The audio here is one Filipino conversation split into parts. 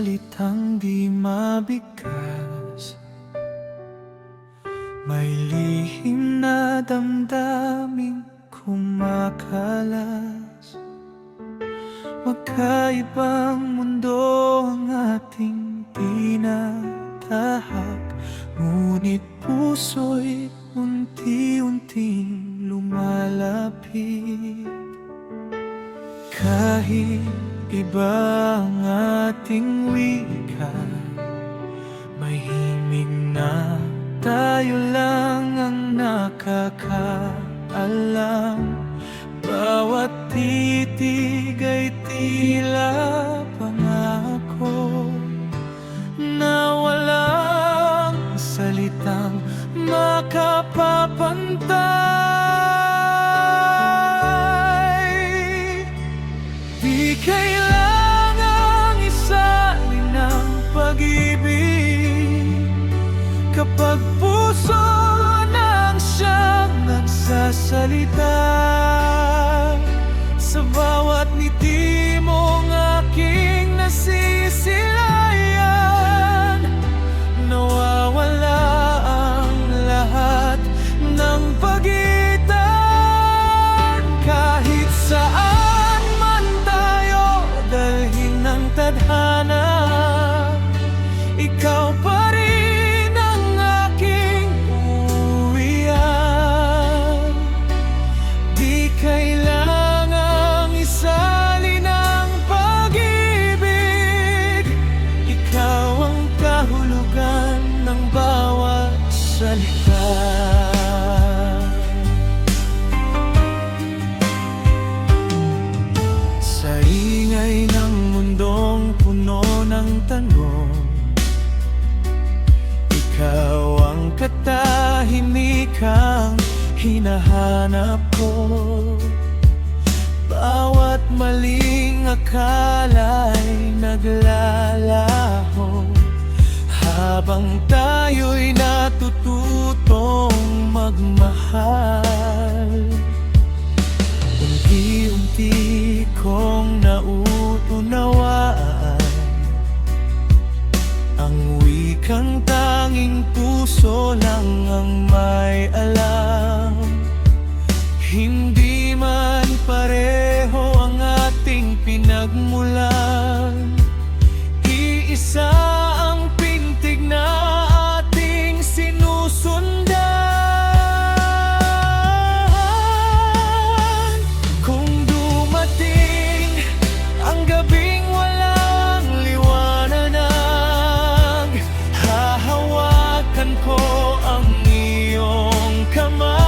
salitang di mabigkas. May lihim na damdaming kumakalas. Magkaibang mundo ang ating tinatahak, ngunit puso'y unti-unting lumalapit. Kahit iba ang ating wika, may himig na tayo lang ang nakakaalam. Bawat titig ay tila pangako na walang salitang makapapantay. Di kailangang isalin ng pag-ibig kapag puso nang siyang nagsasalita. Sa bawat ngiti mong aking nasisilayan, nawawala ang lahat ng pagitan. Kahit saan man tayo dalhin ng tadhana, ikaw pa rin ang aking uwian. Di kailangang isalin ang pag-ibig, ikaw ang kahulugan ng bawat salita. Sa ingay ng mundong puno ng tanong, ikaw ang katahimikang hinahanap ko. Bawat maling akala'y naglalaho habang tayo'y natututong magmahal. Unti-unti kong nauunawaan ang wikang tanging puso lang ang may alam. Hindi man pareho ang ating pinagmulan, iisa ang pintig na ating sinusundan. Kung dumating ang gabing walang liwanag, hahawakan ko ang iyong kamay.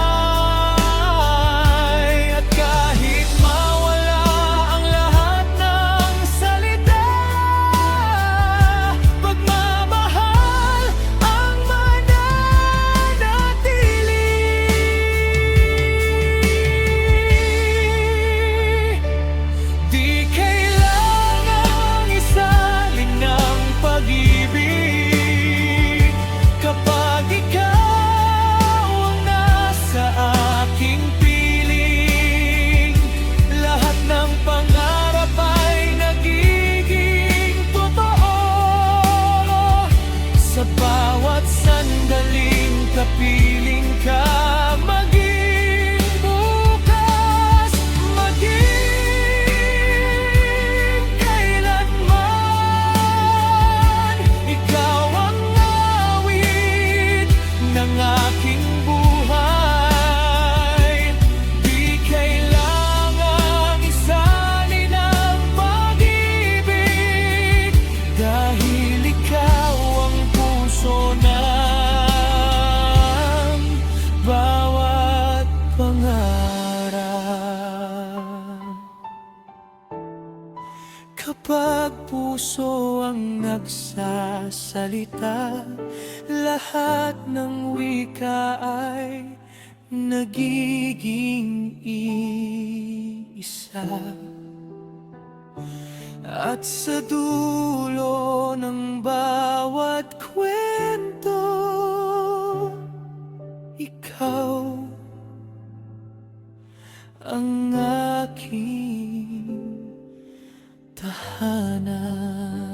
Kapiling ka maging bukas, maging kailanman. Ikaw ang awit ng aking buhay. Di kailangang isalin ang pag-ibig, dahil ikaw ang puso na bawat pangarap. Kapag puso ang nagsasalita, lahat ng wika ay nagiging iisa. At sa dulo ng bawat kwento, ikaw ang aking tahanan.